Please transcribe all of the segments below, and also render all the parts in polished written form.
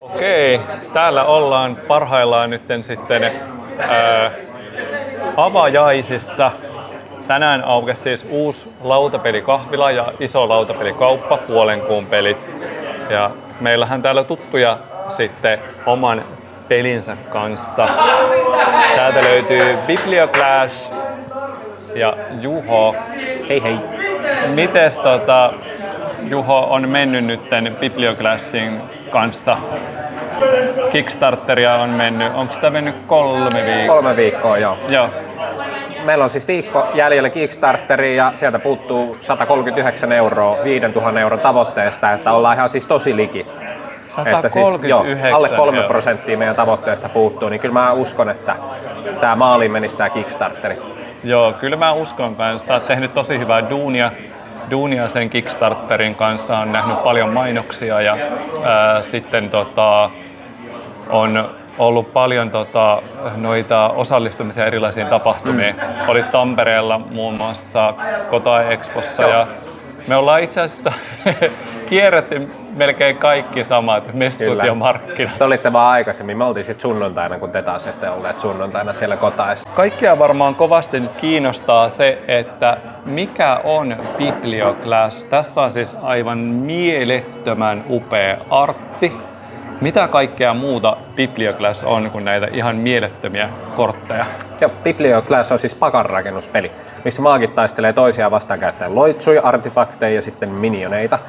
Okei, täällä ollaan parhaillaan nyt sitten avajaisissa. Tänään aukesi siis uusi lautapelikahvila ja iso lautapelikauppa, puolen kuun pelit. Ja meillähän täällä tuttuja sitten oman pelinsä kanssa. Täältä löytyy Biblioclash ja Juho. Hei hei. Mites Juho on mennyt nytten Biblioclashin kanssa? Kickstarteria on mennyt, onko sitä mennyt 3 viikkoa? 3 viikkoa, joo. Joo. Meillä on siis viikko jäljellä Kickstarteria ja sieltä puuttuu 139 € 5 000 € tavoitteesta, että ollaan ihan siis tosi liki. 139 että siis, alle 3% meidän tavoitteesta puuttuu, niin kyllä mä uskon, että tämä maaliin menisi tämä Kickstarteri. Joo, kyllä mä uskon kanssa. Sä oot tehnyt tosi hyvää duunia sen Kickstarterin kanssa, on nähnyt paljon mainoksia ja sitten on ollut paljon noita osallistumisia erilaisiin tapahtumiin. Olit Tampereella muun muassa Kotae Expossa ja me ollaan itse asiassa kierretty melkein kaikki samat messut Kyllä. ja markkinat. Te olitte vaan aikaisemmin, me oltiin sitten sunnuntaina, kun te taas ette olleet sunnuntaina siellä Kotaessa. Kaikkia varmaan kovasti nyt kiinnostaa se, että mikä on Biblioclash. Tässä on siis aivan mielettömän upea artti. Mitä kaikkea muuta Biblioclash on kuin näitä ihan mielettömiä kortteja? Joo, Biblioclash on siis pakanrakennuspeli, missä maagit taistelee toisiaan vastaan käyttäen loitsuja, artefakteja ja sitten minioneita.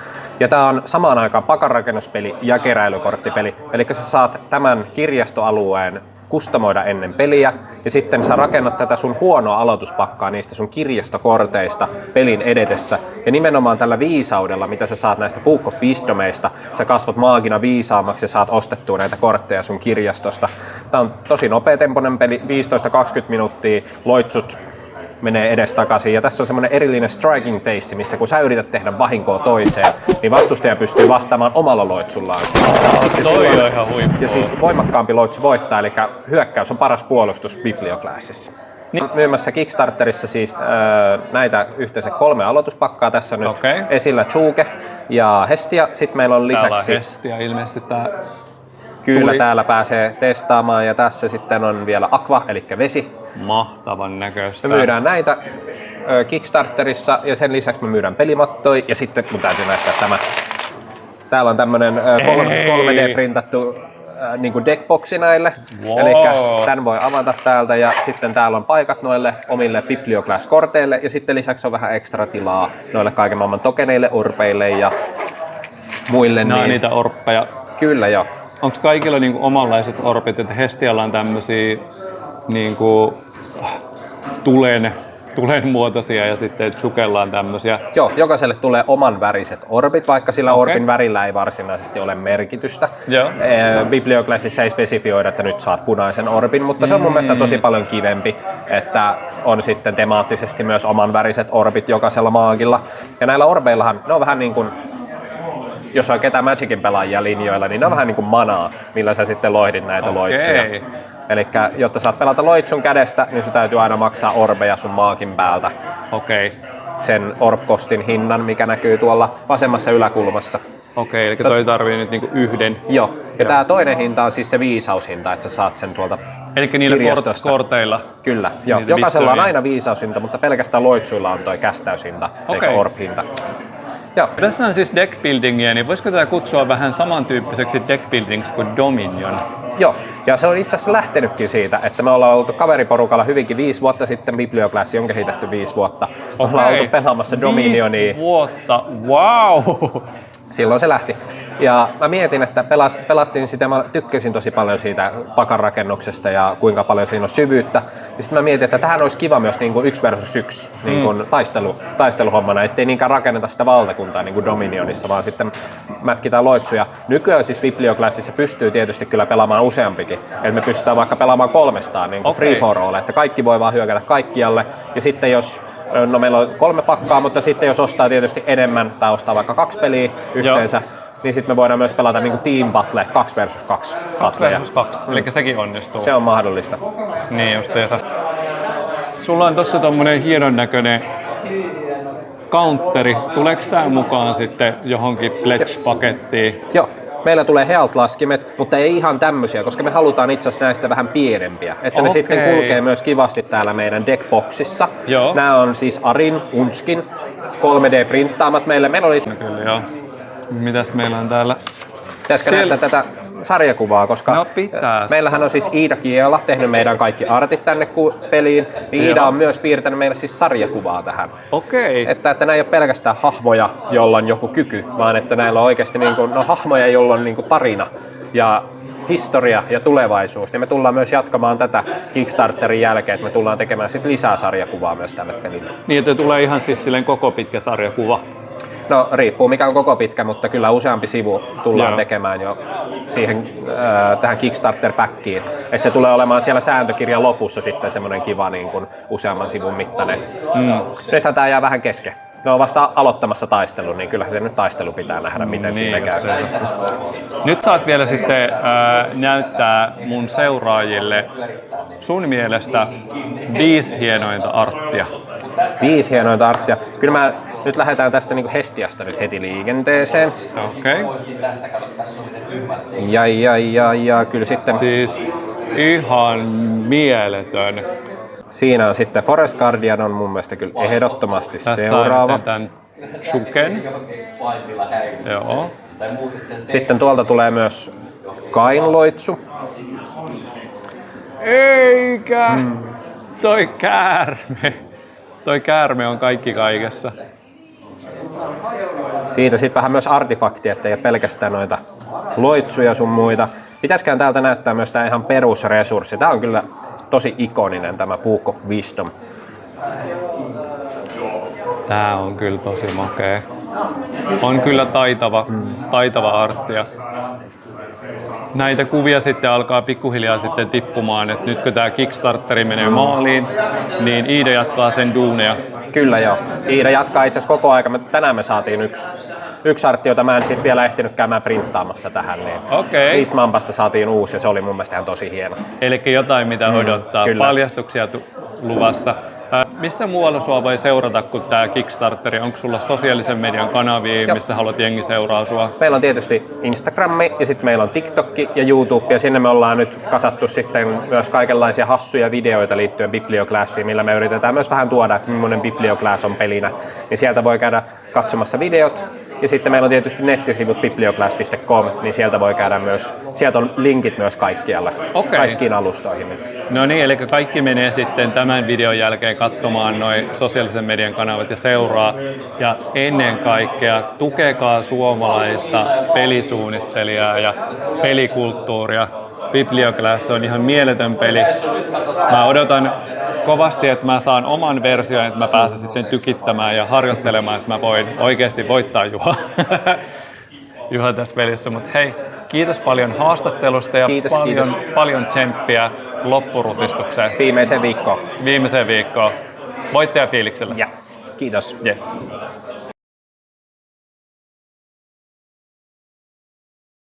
Ja tää on samaan aikaan pakanrakennuspeli ja keräilykorttipeli. Eli sä saat tämän kirjastoalueen kustomoida ennen peliä, ja sitten sä rakennat tätä sun huonoa aloituspakkaa niistä sun kirjastokorteista pelin edetessä. Ja nimenomaan tällä viisaudella, mitä sä saat näistä Book of Wisdomeista, sä kasvat maagina viisaammaksi ja saat ostettua näitä kortteja sun kirjastosta. Tää on tosi nopeatempoinen peli, 15-20 minuuttia, loitsut menee edestakaisin. Ja tässä on semmoinen erillinen striking phase, missä kun sä yrität tehdä vahinkoa toiseen, niin vastustaja pystyy vastaamaan omalla loitsullaan. Toi on ihan huippua. Ja siis voimakkaampi loitsu voittaa, eli hyökkäys on paras puolustus Biblioclashissa. Niin. Myymässä Kickstarterissa siis näitä yhteensä 3 aloituspakkaa. Tässä on nyt esillä Chuke ja Hestia. Sitten meillä on lisäksi... Täällä on Hestia ilmeisesti tää... Kyllä, täällä pääsee testaamaan ja tässä sitten on vielä Aqua, eli vesi. Mahtavan näköistä. Me myydään näitä Kickstarterissa ja sen lisäksi me myydään pelimattoja ja sitten mun täytyy näyttää tämä. Täällä on tämmönen 3D-printattu niinku deckboxi näille. Wow. Eli tän voi avata täältä ja sitten täällä on paikat noille omille Biblioclash-korteille ja sitten lisäksi on vähän ekstra tilaa noille kaiken maailman tokeneille, orpeille ja muille. Nää on niitä orppeja. Kyllä joo. Onko kaikilla niinku omanlaiset orpit, että Hestialla on tämmösiä niinku tulen muotoisia ja sitten Chukella on tämmösiä? Joo, jokaiselle tulee oman väriset orbit, vaikka sillä orbin värillä ei varsinaisesti ole merkitystä. Biblioclashissa ei spesifioida, että nyt saat punaisen orbin, mutta se on mun mielestä tosi paljon kivempi, että on sitten temaattisesti myös oman väriset orbit jokaisella maagilla. Ja näillä orbeillahan, ne on vähän niin kuin, jos on ketään Magicin pelaajia linjoilla, niin ne on vähän niin kuin manaa, millä sä sitten loihdit näitä loitsuja. Elikkä jotta saat pelata loitsun kädestä, niin sun täytyy aina maksaa orbeja sun maakin päältä. Sen orb-kostin hinnan, mikä näkyy tuolla vasemmassa yläkulmassa. Eli toi tarvii nyt niinku yhden. Joo, ja tää toinen hinta on siis se viisaushinta, että sä saat sen tuolta Elikkä niillä korteilla? Kyllä, joo. Jokaisella on aina viisaushinta, mutta pelkästään loitsuilla on toi kästäyshinta, eikä orb-hinta. Joo. Tässä on siis deckbuildingia, niin voisiko tätä kutsua vähän samantyyppiseksi deckbuildingiksi kuin Dominion? Joo, ja se on itse asiassa lähtenytkin siitä, että me ollaan oltu kaveriporukalla hyvinkin 5 vuotta sitten, Biblioclash on kehitetty 5 vuotta. Me ollaan oltu pelaamassa Dominionia. 5 vuotta, wow! Silloin se lähti. Ja mä mietin, että pelattiin sitä, mä tykkäsin tosi paljon siitä pakanrakennuksesta ja kuinka paljon siinä on syvyyttä. Ja sitten mä mietin, että tähän olisi kiva myös niin kuin 1 versus 1 niin kuin taisteluhommana, ettei niinkään rakenneta sitä valtakuntaa niin kuin Dominionissa, vaan sitten mätkitään loitsuja. Nykyään siis Biblioclashissa pystyy tietysti kyllä pelaamaan useampikin. Että me pystytään vaikka pelaamaan 300 niin kuin free for all, että kaikki voi vaan hyökätä kaikkialle. Ja sitten jos no meillä on 3 pakkaa, mutta sitten jos ostaa tietysti enemmän tai ostaa vaikka 2 peliä yhteensä, niin sitten me voidaan myös pelata niinku team battle 2 versus 2. 2 versus 2, eli sekin onnistuu. Se on mahdollista. Niin justiinsa. Sulla on tossa tommonen hienon näköinen counteri. Tuleeko tää mukaan sitten johonkin pledge-pakettiin? Joo. Meillä tulee Healt-laskimet, mutta ei ihan tämmöisiä, koska me halutaan itse asiassa näistä vähän pienempiä. Että ne sitten kulkee myös kivasti täällä meidän deckboxissa. Joo. Nämä on siis Arin, Unskin 3D-printtaamat meille. Meillä oli... Kyllä, joo. Mitäs meillä on täällä? Pitäisikö näyttää tätä sarjakuvaa, koska No pitäis. meillähän on siis Iida Kiela tehnyt meidän kaikki artit tänne peliin. Iida on myös piirtänyt meille siis sarjakuvaa tähän. Okei. Että nämä ei ole pelkästään hahmoja, joilla on joku kyky, vaan että näillä on oikeasti hahmoja, joilla on tarina ja historia ja tulevaisuus. Ja me tullaan myös jatkamaan tätä Kickstarterin jälkeen, että me tullaan tekemään sit lisää sarjakuvaa myös tälle pelille. Niin, että tulee ihan siis silleen koko pitkä sarjakuva. No riippuu mikä on koko pitkä, mutta kyllä useampi sivu tullaan tekemään jo siihen, tähän Kickstarter-päkkiin. Että se tulee olemaan siellä sääntökirjan lopussa sitten semmoinen kiva useamman sivun mittainen. Nythän tää jää vähän kesken. Ne on vasta aloittamassa taistelun, niin kyllähän se nyt taistelu pitää nähdä, miten siinä käy. Nyt saat vielä sitten näyttää mun seuraajille sun mielestä 5 hienointa arttia. 5 hienointa arttia. Kyllä nyt lähdetään tästä Hestiasta nyt heti liikenteeseen. Okei. Ja kyllä sitten... Siis ihan mieletön. Siinä on sitten Forest Guardian on mun mielestä kyllä ehdottomasti seuraava. Tämän Shuken. Joo. Sitten tuolta tulee myös Kainloitsu. Eikä! Toi käärme. Toi käärme on kaikki kaikessa. Siitä sitten vähän myös artefaktia, ettei ole pelkästään noita loitsuja sun muita. Pitäisikään täältä näyttää myös tää ihan perusresurssi. Tää on kyllä tosi ikoninen tämä Book of Wisdom. Tää on kyllä tosi makea. On kyllä taitava arttia. Näitä kuvia sitten alkaa pikkuhiljaa sitten tippumaan, että nyt kun tää Kickstarteri menee maaliin, niin Iida jatkaa sen duuneja. Kyllä joo. Iida jatkaa itse asiassa koko aika. Tänään me saatiin yksi artti, jota mä en sitten vielä ehtinyt käymään printtaamassa tähän. Niin Okei. Beast Mampasta saatiin uusi ja se oli mun mielestä ihan tosi hieno. Eli jotain mitä odottaa. Kyllä. Paljastuksia luvassa. Missä muualla sua voi seurata kuin tää Kickstarteri? Onko sulla sosiaalisen median kanavia, missä haluat jengi seuraa sua? Meillä on tietysti Instagrammi ja sitten meillä on TikTokki ja YouTube ja sinne me ollaan nyt kasattu sitten myös kaikenlaisia hassuja videoita liittyen Biblioclassiin, millä me yritetään myös vähän tuoda, että millainen Biblioclass on pelinä. Niin sieltä voi käydä katsomassa videot. Ja sitten meillä on tietysti nettisivut biblioclass.com, niin sieltä voi käydä myös, sieltä on linkit myös kaikkialle, kaikkiin alustoihin. No niin, eli kaikki menee sitten tämän videon jälkeen katsomaan noin sosiaalisen median kanavat ja seuraa. Ja ennen kaikkea tukekaa suomalaista pelisuunnittelijaa ja pelikulttuuria. Biblioclass on ihan mieletön peli. Mä odotan kovasti, että mä saan oman version, että mä pääsen sitten tykittämään ja harjoittelemaan, että mä voin oikeasti voittaa Juha tässä pelissä. Mutta hei, kiitos paljon haastattelusta ja paljon tsemppiä loppurutistukseen. Viimeiseen viikkoon. Voittajafiiliksellä. Ja, kiitos. Yes.